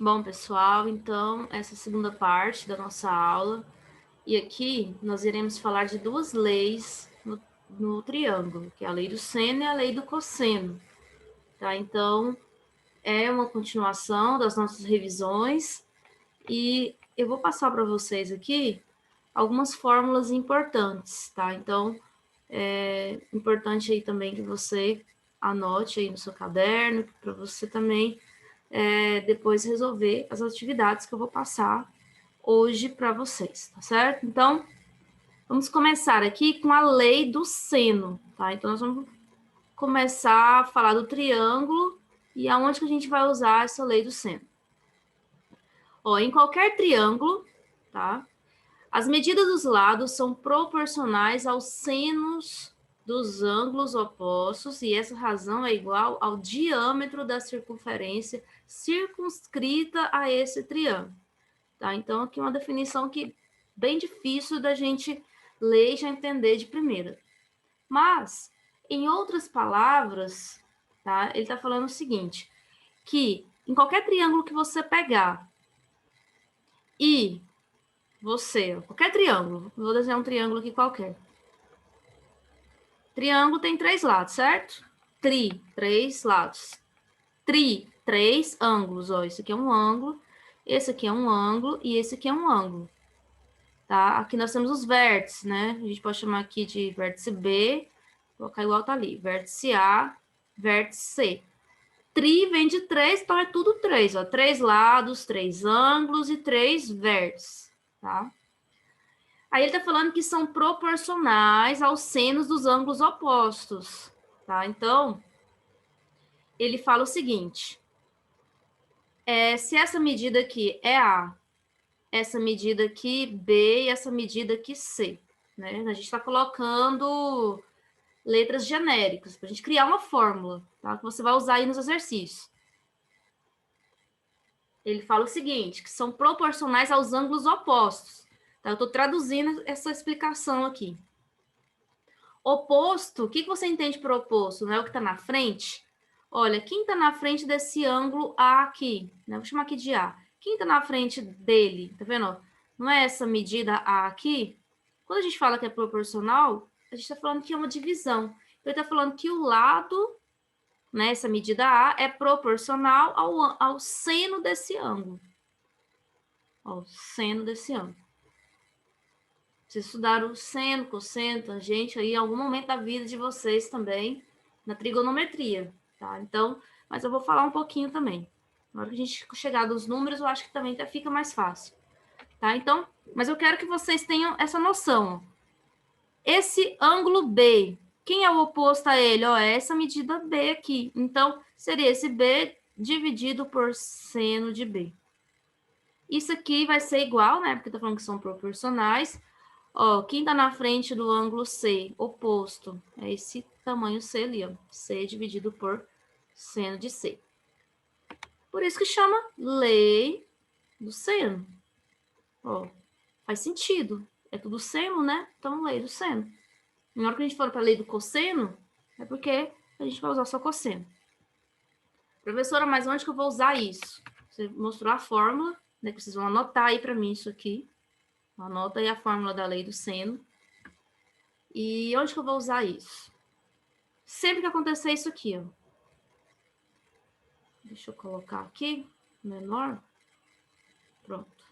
Bom, pessoal, então, essa é a segunda parte da nossa aula. E aqui nós iremos falar de duas leis no triângulo, que é a lei do seno e a lei do cosseno. Tá? Então, é uma continuação das nossas revisões. E eu vou passar para vocês aqui algumas fórmulas importantes, tá? Então, é importante aí também que você anote aí no seu caderno, para você também depois resolver as atividades que eu vou passar hoje para vocês, tá certo? Então, vamos começar aqui com a lei do seno, tá? Então, nós vamos começar a falar do triângulo e aonde que a gente vai usar essa lei do seno. Ó, em qualquer triângulo, tá? As medidas dos lados são proporcionais aos senos dos ângulos opostos e essa razão é igual ao diâmetro da circunferência circunscrita a esse triângulo. Tá? Então, aqui uma definição que bem difícil da gente ler e já entender de primeira. Mas, em outras palavras, tá? Ele está falando o seguinte, que em qualquer triângulo que você pegar e qualquer triângulo, vou desenhar um triângulo aqui qualquer. Triângulo tem 3 lados, certo? Três lados. Três ângulos, ó, esse aqui é um ângulo, esse aqui é um ângulo e esse aqui é um ângulo. Tá? Aqui nós temos os vértices, né? A gente pode chamar aqui de vértice B, vou colocar igual tá ali, vértice A, vértice C. Tri vem de 3, então é tudo 3, ó. 3 lados, 3 ângulos e 3 vértices, tá? Aí ele tá falando que são proporcionais aos senos dos ângulos opostos, tá? Então, ele fala o seguinte, se essa medida aqui é A, essa medida aqui B e essa medida aqui C, né? A gente está colocando letras genéricas para a gente criar uma fórmula, tá? Que você vai usar aí nos exercícios. Ele fala o seguinte, que são proporcionais aos ângulos opostos. Tá? Eu estou traduzindo essa explicação aqui. Oposto, o que você entende por oposto? Não é o que está na frente? Olha, quem está na frente desse ângulo A aqui? Né? Vou chamar aqui de A. Quem está na frente dele? Tá vendo? Não é essa medida A aqui? Quando a gente fala que é proporcional, a gente está falando que é uma divisão. Então, ele está falando que o lado, né, essa medida A, é proporcional ao seno desse ângulo. Ao seno desse ângulo. Vocês estudaram seno, cosseno, tangente aí em algum momento da vida de vocês também, na trigonometria, tá? Então, mas eu vou falar um pouquinho também. Na hora que a gente chegar dos números, eu acho que também fica mais fácil, tá? Então, mas eu quero que vocês tenham essa noção. Esse ângulo B, quem é o oposto a ele? Ó, é essa medida B aqui. Então, seria esse B dividido por seno de B. Isso aqui vai ser igual, né? Porque tá falando que são proporcionais. Ó, quem tá na frente do ângulo C, oposto, é esse tamanho C ali, ó. C dividido por seno de C. Por isso que chama lei do seno. Ó, faz sentido. É tudo seno, né? Então, lei do seno. Na hora que a gente for para a lei do cosseno, é porque a gente vai usar só cosseno. Professora, mas onde que eu vou usar isso? Você mostrou a fórmula, né? Que vocês vão anotar aí para mim isso aqui. Anota aí a fórmula da lei do seno. E onde que eu vou usar isso? Sempre que acontecer isso aqui, ó. Deixa eu colocar aqui, menor. Pronto.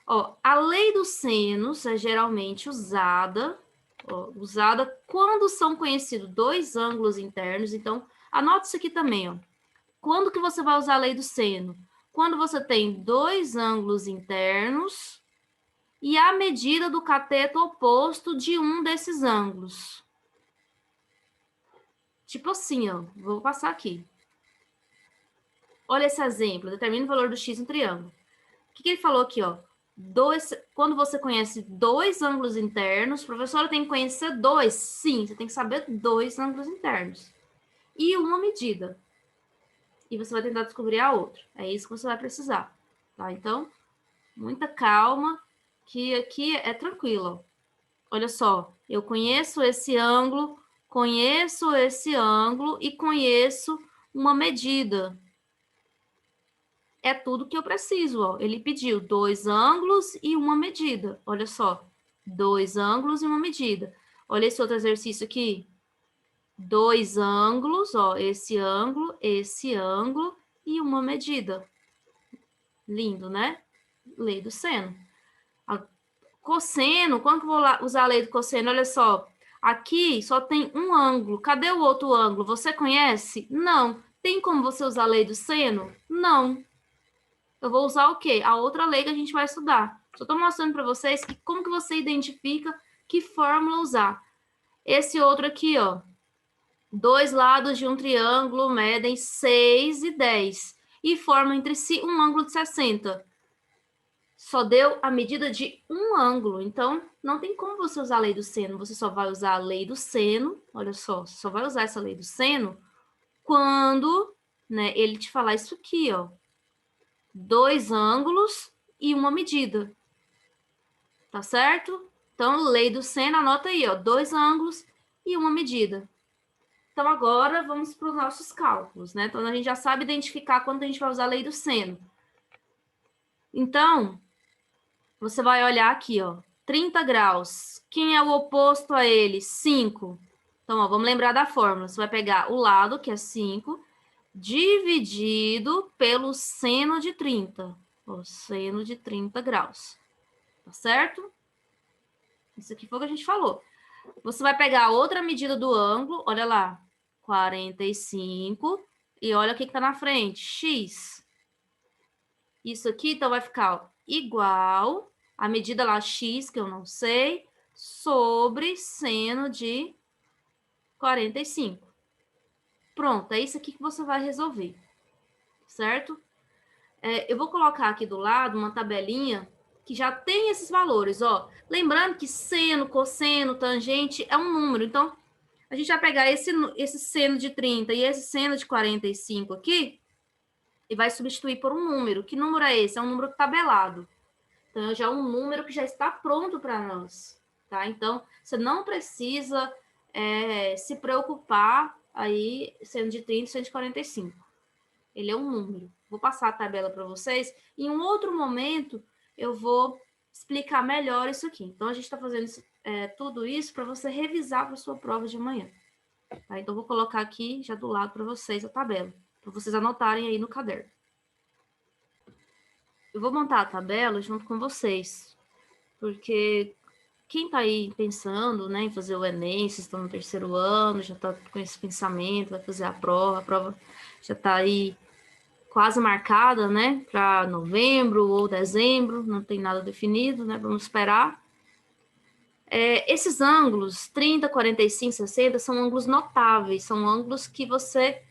Ó, a lei dos senos é geralmente usada quando são conhecidos dois ângulos internos. Então, anote isso aqui também, ó. Quando que você vai usar a lei do seno? Quando você tem dois ângulos internos e a medida do cateto oposto de um desses ângulos. Tipo assim, ó, vou passar aqui. Olha esse exemplo, determina o valor do x no triângulo. O que ele falou aqui, ó? Quando você conhece dois ângulos internos, professora tem que conhecer dois. Sim, você tem que saber dois ângulos internos. E uma medida. E você vai tentar descobrir a outra. É isso que você vai precisar. Tá? Então, muita calma, que aqui é tranquilo. Olha só, eu conheço esse ângulo e conheço uma medida. é tudo que eu preciso, ó. Ele pediu 2 ângulos e uma medida. Olha só, 2 ângulos e uma medida. Olha esse outro exercício aqui. 2 ângulos, ó, esse ângulo e uma medida. Lindo, né? Lei do seno. Cosseno, quando que eu vou usar a lei do cosseno? Olha só, aqui só tem um ângulo. Cadê o outro ângulo? Você conhece? Não. Tem como você usar a lei do seno? Não. Eu vou usar o quê? A outra lei que a gente vai estudar. Só estou mostrando para vocês que como que você identifica que fórmula usar. Esse outro aqui, ó. 2 lados de um triângulo medem 6 e 10 e formam entre si um ângulo de 60. Só deu a medida de um ângulo, então não tem como você usar a lei do seno, você só vai usar a lei do seno, olha só, você só vai usar essa lei do seno quando, né, ele te falar isso aqui, ó, 2 ângulos e uma medida, tá certo? Então, lei do seno, anota aí, ó, 2 ângulos e uma medida. Então, agora vamos para os nossos cálculos, né? Então, a gente já sabe identificar quando a gente vai usar a lei do seno. Então, você vai olhar aqui, ó, 30 graus. Quem é o oposto a ele? 5. Então, ó, vamos lembrar da fórmula. Você vai pegar o lado, que é 5, dividido pelo seno de 30. O seno de 30 graus. Tá certo? Isso aqui foi o que a gente falou. Você vai pegar a outra medida do ângulo, olha lá, 45, e olha o que está na frente, x. Isso aqui, então, vai ficar ó, igual a medida lá x, que eu não sei, sobre seno de 45. Pronto, é isso aqui que você vai resolver, certo? Eu vou colocar aqui do lado uma tabelinha que já tem esses valores, ó. Lembrando que seno, cosseno, tangente é um número, então a gente vai pegar esse seno de 30 e esse seno de 45 aqui e vai substituir por um número. Que número é esse? É um número tabelado. Então, já é um número que já está pronto para nós, tá? Então, você não precisa se preocupar aí, sendo de 30 e sendo de 45. Ele é um número. Vou passar a tabela para vocês. Em um outro momento, eu vou explicar melhor isso aqui. Então, a gente está fazendo tudo isso para você revisar para a sua prova de amanhã. Tá? Então, vou colocar aqui já do lado para vocês a tabela, para vocês anotarem aí no caderno. Eu vou montar a tabela junto com vocês, porque quem está aí pensando, né, em fazer o Enem, vocês estão no 3º ano, já está com esse pensamento, vai fazer a prova já está aí quase marcada, né, para novembro ou dezembro, não tem nada definido, né, vamos esperar. Esses ângulos, 30, 45, 60, são ângulos notáveis, são ângulos que você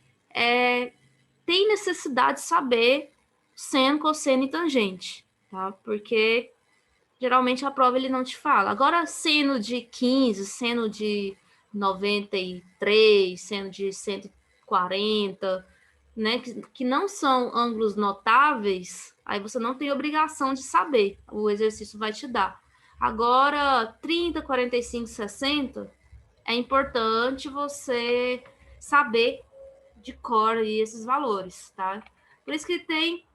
tem necessidade de saber seno, cosseno e tangente, tá? Porque geralmente a prova ele não te fala. Agora, seno de 15, seno de 93, seno de 140, né? Que não são ângulos notáveis, aí você não tem obrigação de saber. O exercício vai te dar. Agora, 30, 45, 60, é importante você saber de cor aí esses valores, tá? Por isso que tem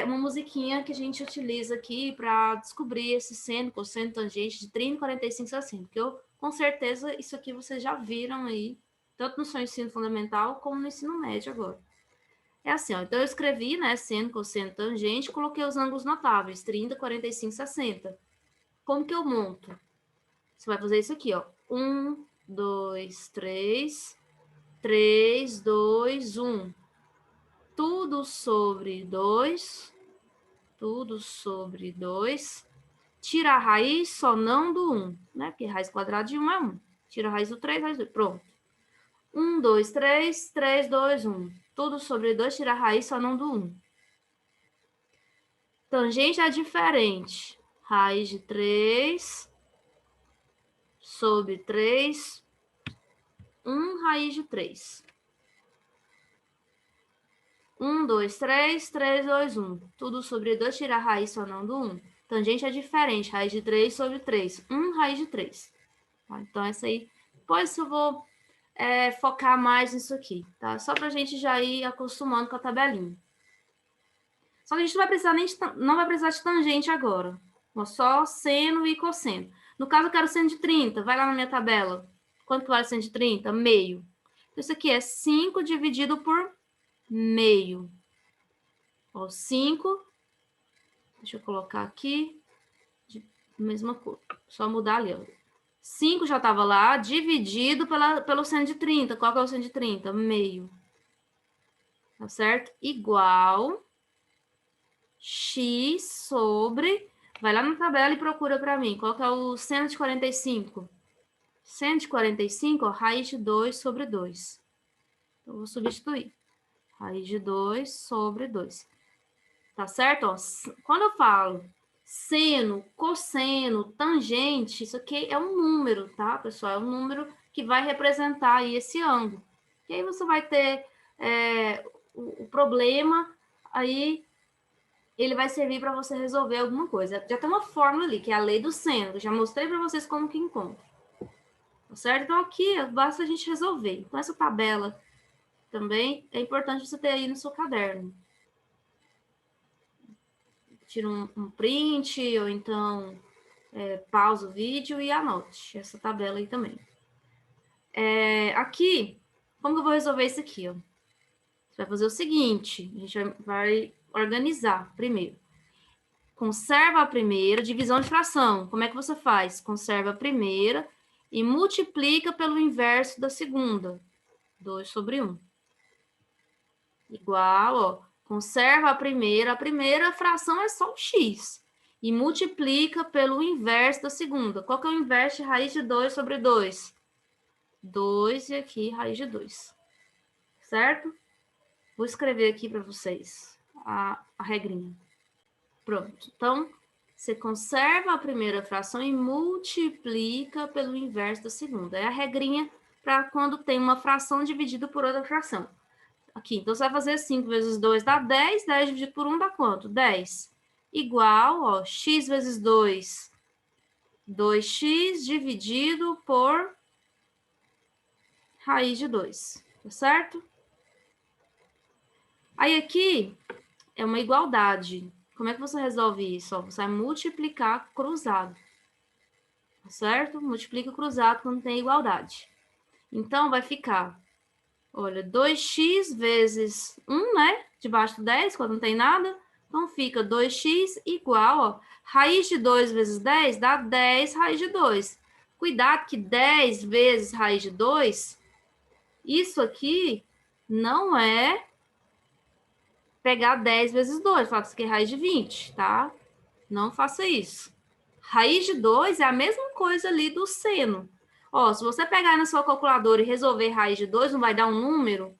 uma musiquinha que a gente utiliza aqui para descobrir esse seno, cosseno, tangente de 30, 45, 60. Porque com certeza isso aqui vocês já viram aí, tanto no seu ensino fundamental como no ensino médio agora. É assim, ó, então eu escrevi, né, seno, cosseno, tangente, coloquei os ângulos notáveis, 30, 45, 60. Como que eu monto? Você vai fazer isso aqui, ó. 1, 2, 3, 3, 2, 1. Tudo sobre 2, tira a raiz só não do 1, né? Porque raiz quadrada de 1 é 1. Tira a raiz do 3, raiz do 2. Pronto. 1, 2, 3, 3, 2, 1. Tudo sobre 2, tira a raiz só não do 1. Tangente é diferente. Raiz de 3 sobre 3, 1 raiz de 3. 1, 2, 3, 3, 2, 1. Tudo sobre 2, tira a raiz só não do 1. Tangente é diferente. Raiz de 3 sobre 3. 1 raiz de 3. Tá? Então, essa aí. Depois eu vou focar mais nisso aqui, tá? Só pra gente já ir acostumando com a tabelinha. Só que a gente não vai precisar de tangente agora. Só seno e cosseno. No caso, eu quero seno de 30. Vai lá na minha tabela. Quanto vale seno de 30? Meio. Isso aqui é 5 dividido por meio. Ó, 5. Deixa eu colocar aqui. Mesma cor. Só mudar ali, ó. 5 já estava lá, dividido pelo seno de 30. Qual que é o seno de 30? Meio. Tá certo? Igual x sobre... Vai lá na tabela e procura para mim. Qual que é o seno de 45? Seno de 45, ó, raiz de 2 sobre 2. Então, eu vou substituir. Raiz de 2 sobre 2. Tá certo? Ó, quando eu falo seno, cosseno, tangente, isso aqui é um número, tá, pessoal? É um número que vai representar aí esse ângulo. E aí você vai ter o problema, aí ele vai servir para você resolver alguma coisa. Já tem uma fórmula ali, que é a lei do seno. Eu já mostrei para vocês como que encontra. Tá certo? Então, aqui basta a gente resolver. Então, essa tabela também é importante você ter aí no seu caderno. Tira um print, ou então pausa o vídeo e anote essa tabela aí também. Aqui, como que eu vou resolver isso aqui? Ó? Você vai fazer o seguinte, a gente vai organizar primeiro. Conserva a primeira, divisão de fração. Como é que você faz? Conserva a primeira e multiplica pelo inverso da segunda. 2 sobre 1. Igual, ó. Conserva a primeira fração é só o x. E multiplica pelo inverso da segunda. Qual que é o inverso de raiz de 2 sobre 2? 2 e aqui raiz de 2. Certo? Vou escrever aqui para vocês a regrinha. Pronto. Então, você conserva a primeira fração e multiplica pelo inverso da segunda. É a regrinha para quando tem uma fração dividida por outra fração. Aqui, então, você vai fazer 5 vezes 2 dá 10. 10 dividido por 1 dá quanto? 10. Igual, ó, x vezes 2. 2x dividido por raiz de 2. Tá certo? Aí, aqui é uma igualdade. Como é que você resolve isso? Ó, você vai multiplicar cruzado. Tá certo? Multiplica cruzado quando tem igualdade. Então, vai ficar... Olha, 2x vezes 1, né? Debaixo do 10, quando não tem nada. Então, fica 2x igual, ó. Raiz de 2 vezes 10 dá 10 raiz de 2. Cuidado que 10 vezes raiz de 2, isso aqui não é pegar 10 vezes 2. Fala que isso aqui é raiz de 20, tá? Não faça isso. Raiz de 2 é a mesma coisa ali do seno. Ó, se você pegar na sua calculadora e resolver raiz de 2, não vai dar um número?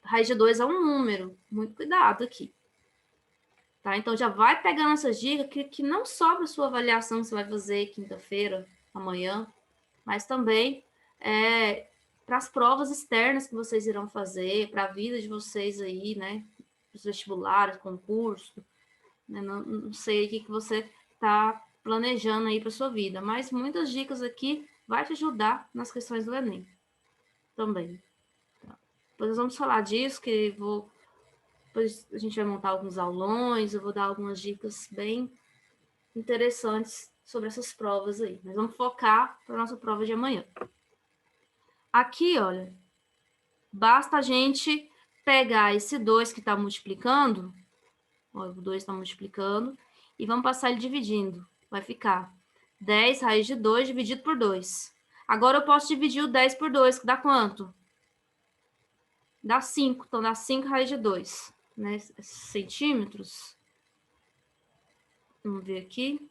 Raiz de 2 é um número. Muito cuidado aqui. Tá? Então, já vai pegando essas dicas que não sobra a sua avaliação que você vai fazer quinta-feira, amanhã, mas também para as provas externas que vocês irão fazer, para a vida de vocês aí, né? Os vestibulares, concurso, né? Não sei o que você está planejando aí para sua vida, mas muitas dicas aqui vai te ajudar nas questões do Enem também. Tá? Depois nós vamos falar disso, que depois a gente vai montar alguns aulões, eu vou dar algumas dicas bem interessantes sobre essas provas aí. Mas vamos focar para a nossa prova de amanhã. Aqui, olha, basta a gente pegar esse 2 que está multiplicando, ó, o 2 está multiplicando, e vamos passar ele dividindo. Vai ficar 10 raiz de 2 dividido por 2. Agora eu posso dividir o 10 por 2, que dá quanto? Dá 5, então dá 5 raiz de 2, né? Centímetros. Vamos ver aqui.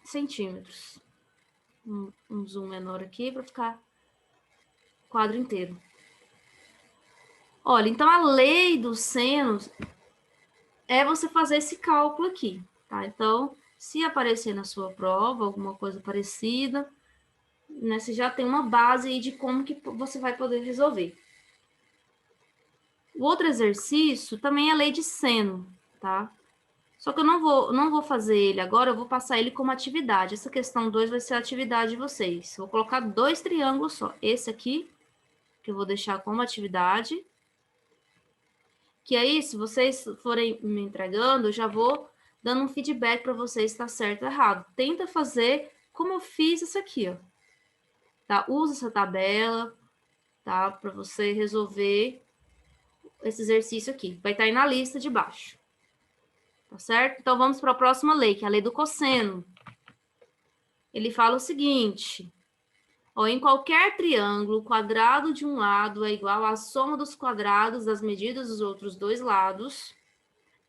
Centímetros. Um zoom menor aqui para ficar o quadro inteiro. Olha, então a lei dos senos é você fazer esse cálculo aqui, tá? Então, se aparecer na sua prova alguma coisa parecida, né, você já tem uma base aí de como que você vai poder resolver. O outro exercício também é a lei de seno, tá? Só que eu não vou fazer ele agora, eu vou passar ele como atividade. Essa questão 2 vai ser a atividade de vocês. Eu vou colocar 2 triângulos só. Esse aqui, que eu vou deixar como atividade. Que aí, se vocês forem me entregando, eu já vou dando um feedback para vocês se está certo ou errado. Tenta fazer como eu fiz isso aqui, ó. Tá? Usa essa tabela, tá? Para você resolver esse exercício aqui. Vai estar aí na lista de baixo. Tá certo? Então, vamos para a próxima lei, que é a lei do cosseno. Ele fala o seguinte: ó, em qualquer triângulo, o quadrado de um lado é igual à soma dos quadrados das medidas dos outros dois lados,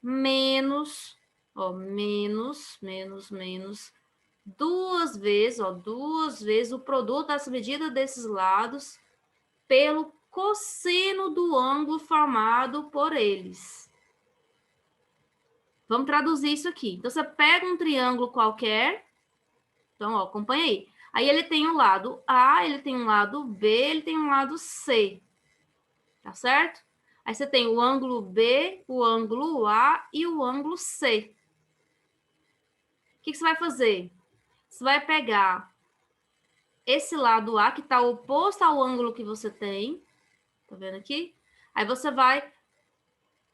menos, ó, menos, duas vezes o produto das medidas desses lados pelo cosseno do ângulo formado por eles. Vamos traduzir isso aqui. Então, você pega um triângulo qualquer. Então, ó, acompanha aí. Aí ele tem um lado A, ele tem um lado B, ele tem um lado C. Tá certo? Aí você tem o ângulo B, o ângulo A e o ângulo C. O que você vai fazer? Você vai pegar esse lado A, que está oposto ao ângulo que você tem. Tá vendo aqui? Aí você vai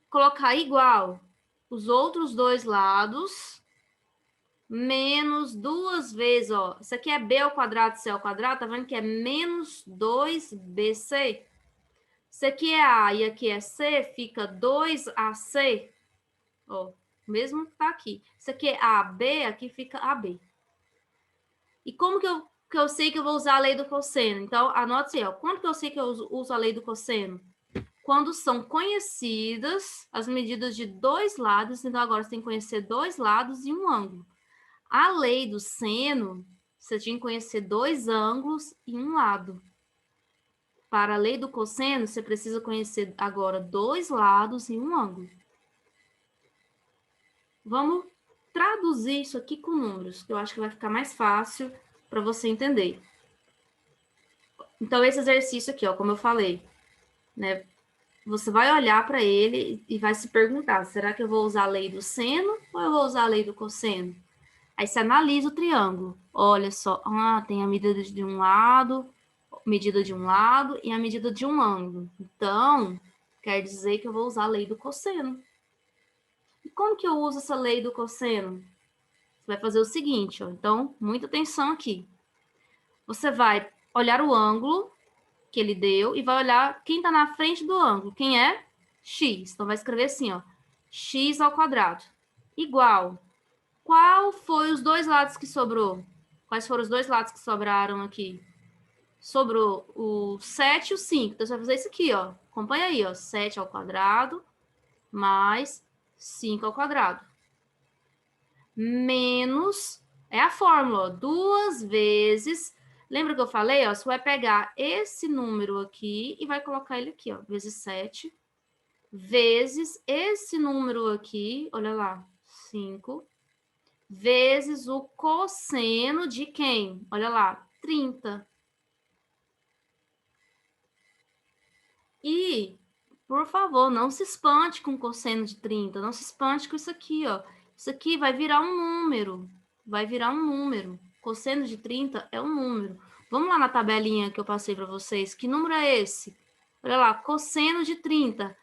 colocar igual os outros dois lados, menos duas vezes, ó. Isso aqui é B ao quadrado, C ao quadrado, tá vendo que é menos 2BC? Isso aqui é A e aqui é C, fica 2AC, ó, mesmo que tá aqui. Isso aqui é AB, aqui fica AB. E como que eu sei que eu vou usar a lei do cosseno? Então, anote aí, ó. Quando que eu sei que eu uso a lei do cosseno? Quando são conhecidas as medidas de dois lados, então agora você tem que conhecer dois lados e um ângulo. A lei do seno, você tinha que conhecer dois ângulos e um lado. Para a lei do cosseno, você precisa conhecer agora dois lados e um ângulo. Vamos traduzir isso aqui com números, que eu acho que vai ficar mais fácil para você entender. Então, esse exercício aqui, ó, como eu falei, né? Você vai olhar para ele e vai se perguntar, será que eu vou usar a lei do seno ou eu vou usar a lei do cosseno? Aí você analisa o triângulo. Olha só, tem a medida de um lado e a medida de um ângulo. Então, quer dizer que eu vou usar a lei do cosseno. E como que eu uso essa lei do cosseno? Você vai fazer o seguinte, ó. Então, muita atenção aqui. Você vai olhar o ângulo que ele deu e vai olhar quem está na frente do ângulo. Quem é? X. Então, vai escrever assim, ó. X ao quadrado. Igual. Qual foi os dois lados que sobrou? Quais foram os dois lados que sobraram aqui? Sobrou o 7 e o 5. Então, você vai fazer isso aqui, ó. Acompanha aí, ó. 7 ao quadrado mais 5 ao quadrado. Menos, é a fórmula, ó. 2 vezes... Lembra que eu falei, ó? Você vai pegar esse número aqui e vai colocar ele aqui, ó. Vezes 7. Vezes esse número aqui, olha lá, 5. Vezes o cosseno de quem? Olha lá, 30. E, por favor, não se espante com o cosseno de 30. Não se espante com isso aqui, ó. Isso aqui vai virar um número. Vai virar um número. Cosseno de 30 é um número. Vamos lá na tabelinha que eu passei para vocês. Que número é esse? Olha lá, cosseno de 30.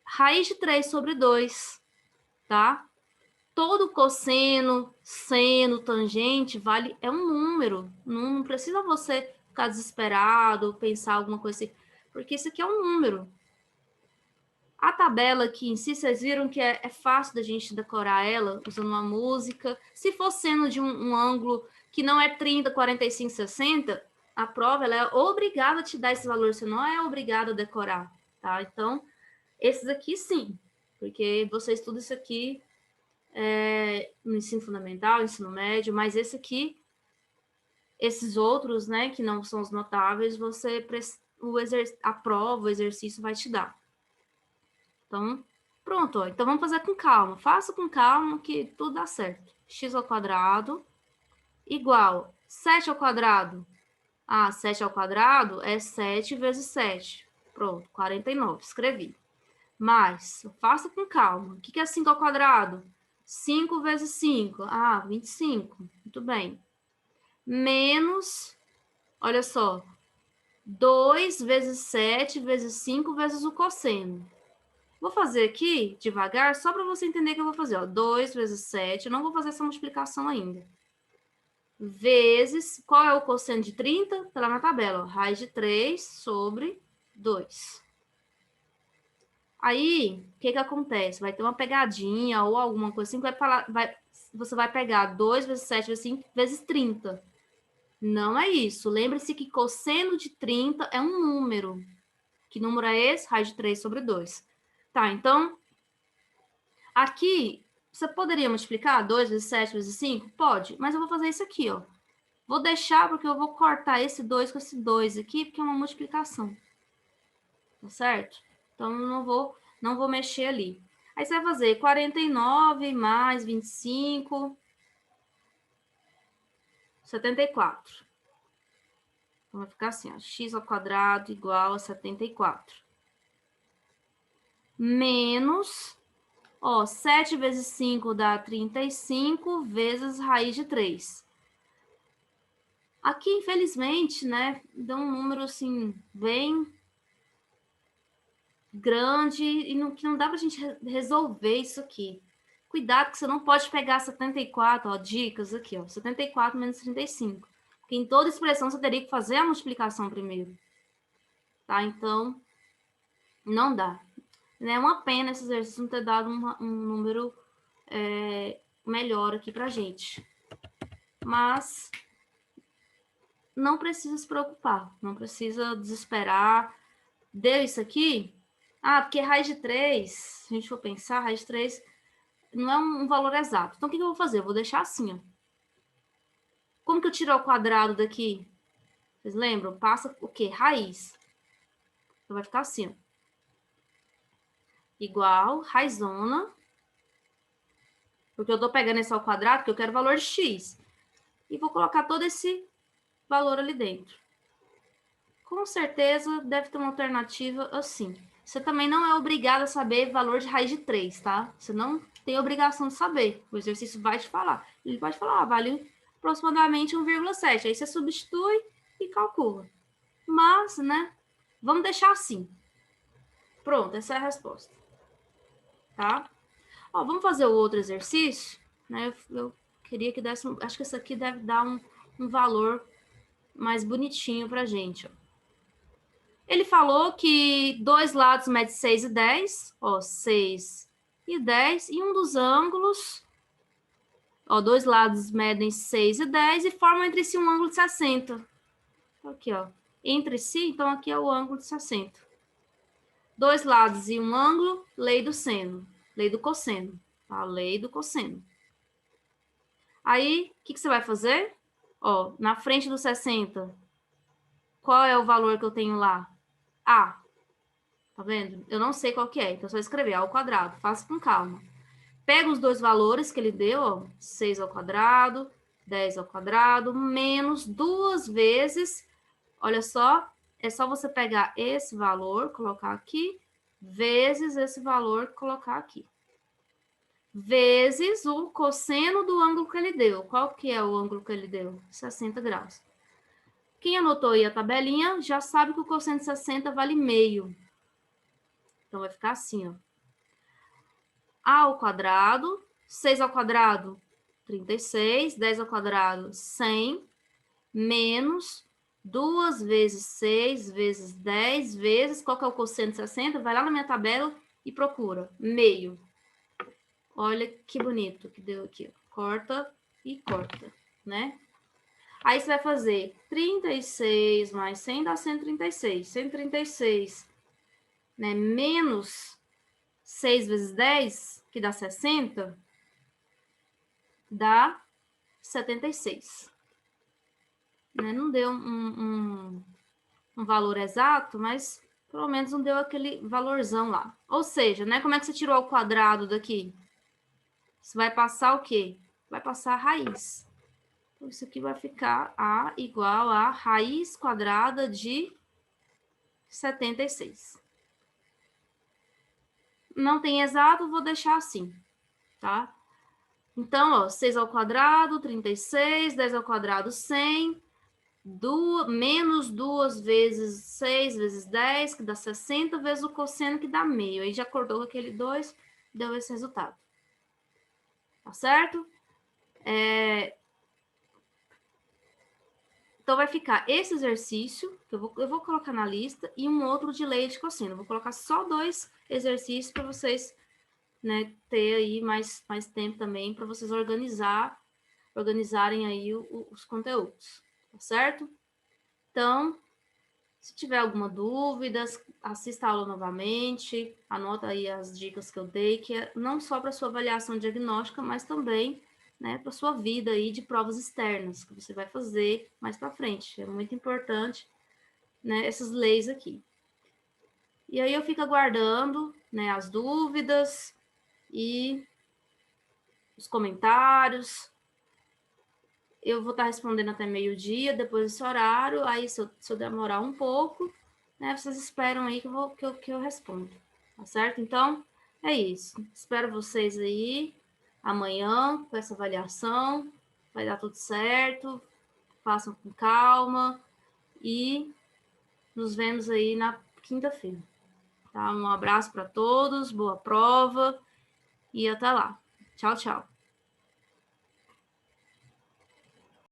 Raiz de 3 sobre 2, tá? Todo cosseno, seno, tangente, vale, é um número. Não precisa você ficar desesperado, pensar alguma coisa assim, porque isso aqui é um número. A tabela aqui em si, vocês viram que é fácil da gente decorar ela, usando uma música. Se for seno de um ângulo que não é 30, 45, 60, a prova ela é obrigada a te dar esse valor, você não é obrigada a decorar, tá? Então, esses aqui sim, porque você estuda isso aqui no ensino fundamental, ensino médio, mas esse aqui, esses outros, né, que não são os notáveis, a prova, o exercício vai te dar. Então, pronto, ó. Então vamos fazer com calma. Faça com calma que tudo dá certo. X ao quadrado igual 7 ao quadrado. 7 ao quadrado é 7 vezes 7. Pronto, 49. Escrevi. Mais, faça com calma. O que é 5 ao quadrado? 5 vezes 5. 25. Muito bem. Menos, olha só, 2 vezes 7 vezes 5 vezes o cosseno. Vou fazer aqui, devagar, só para você entender que eu vou fazer, ó. 2 vezes 7, eu não vou fazer essa multiplicação ainda. Vezes, qual é o quociente de 30? Tá lá na tabela, ó. Raiz de 3 sobre 2. Aí, o que que acontece? Vai ter uma pegadinha ou alguma coisa assim que vai falar, você vai pegar 2 vezes 7 vezes 5 vezes 30. Não é isso. Lembre-se que cosseno de 30 é um número. Que número é esse? Raiz de 3 sobre 2. Tá, então, aqui, você poderia multiplicar 2 vezes 7 vezes 5? Pode, mas eu vou fazer isso aqui, ó. Vou deixar porque eu vou cortar esse 2 com esse 2 aqui, porque é uma multiplicação. Tá certo? Então, eu não vou mexer ali. Aí você vai fazer 49 mais 25, 74. Então, vai ficar assim, ó, x ao quadrado igual a 74. Menos, ó, 7 vezes 5 dá 35 vezes raiz de 3. Aqui, infelizmente, né, dá um número, assim, bem grande e que não dá pra gente resolver isso aqui. Cuidado que você não pode pegar 74, ó, dicas aqui, ó, 74 menos 35. Porque em toda expressão você teria que fazer a multiplicação primeiro. Tá? Então, não dá. É uma pena esse exercício não ter dado um número melhor aqui pra gente. Mas não precisa se preocupar, não precisa desesperar. Deu isso aqui? Ah, porque raiz de 3, se a gente for pensar, raiz de 3 não é um valor exato. Então, o que eu vou fazer? Eu vou deixar assim, ó. Como que eu tiro o quadrado daqui? Vocês lembram? Passa o quê? Raiz. Então, vai ficar assim, ó. Igual, raizona. Porque eu tô pegando esse ao quadrado, porque eu quero valor de x. E vou colocar todo esse valor ali dentro. Com certeza, deve ter uma alternativa assim. Você também não é obrigado a saber valor de raiz de 3, tá? Você não tem obrigação de saber. O exercício vai te falar. Ele pode falar, vale aproximadamente 1,7. Aí você substitui e calcula. Mas, né, vamos deixar assim. Pronto, essa é a resposta. Tá? Ó, vamos fazer o outro exercício, né? Eu queria que desse, acho que esse aqui deve dar um valor mais bonitinho pra gente, ó. Ele falou que dois lados medem 6 e 10, ó, 6 e 10, e um dos ângulos, ó, dois lados medem 6 e 10 e formam entre si um ângulo de 60. Aqui, ó, entre si, então aqui é o ângulo de 60. Dois lados e um ângulo, lei do seno, lei do cosseno, a lei do cosseno. Aí, o que você vai fazer? Ó, na frente do 60, qual é o valor que eu tenho lá? A. Tá vendo? Eu não sei qual que é, então só escrever A ao quadrado. Faça com calma. Pega os dois valores que ele deu, ó, 6 ao quadrado, 10 ao quadrado, menos duas vezes. Olha só, é só você pegar esse valor, colocar aqui, vezes esse valor, colocar aqui. Vezes o cosseno do ângulo que ele deu. Qual que é o ângulo que ele deu? 60 graus. Quem anotou aí a tabelinha já sabe que o cosseno de 60 vale meio. Então, vai ficar assim, ó. A ao quadrado, 6 ao quadrado, 36, 10 ao quadrado, 100, menos 2 vezes 6 vezes 10 vezes, qual que é o cosseno de 60? Vai lá na minha tabela e procura, meio. Olha que bonito que deu aqui, ó. Corta e corta, né? Aí você vai fazer 36 mais 100 dá 136. 136, né? Menos 6 vezes 10, que dá 60, dá 76. Né? Não deu um valor exato, mas pelo menos não deu aquele valorzão lá. Ou seja, né? Como é que você tirou o quadrado daqui? Você vai passar o quê? Vai passar a raiz. Então, isso aqui vai ficar A igual a raiz quadrada de 76. Não tem exato, vou deixar assim, tá? Então, ó, 6 ao quadrado, 36, 10 ao quadrado, 100, menos 2 vezes 6 vezes 10, que dá 60, vezes o cosseno, que dá meio. Aí já acordou com aquele 2, deu esse resultado. Tá certo? Então, vai ficar esse exercício, que eu vou colocar na lista, e um outro de lei de cosseno. Eu vou colocar só 2 exercícios para vocês, né, ter aí mais tempo também, para vocês organizarem aí os conteúdos, tá certo? Então, se tiver alguma dúvida, assista a aula novamente, anota aí as dicas que eu dei, que é não só para sua avaliação diagnóstica, mas também, né, para sua vida aí de provas externas que você vai fazer mais para frente. É muito importante, né, essas leis aqui. E aí eu fico aguardando, né, as dúvidas e os comentários. Eu vou estar respondendo até meio-dia, depois desse horário. Aí, se eu demorar um pouco, né, vocês esperam aí que eu respondo. Tá certo? Então, é isso. Espero vocês aí amanhã com essa avaliação. Vai dar tudo certo. Façam com calma. E nos vemos aí na quinta-feira. Tá? Um abraço para todos, boa prova e até lá. Tchau, tchau.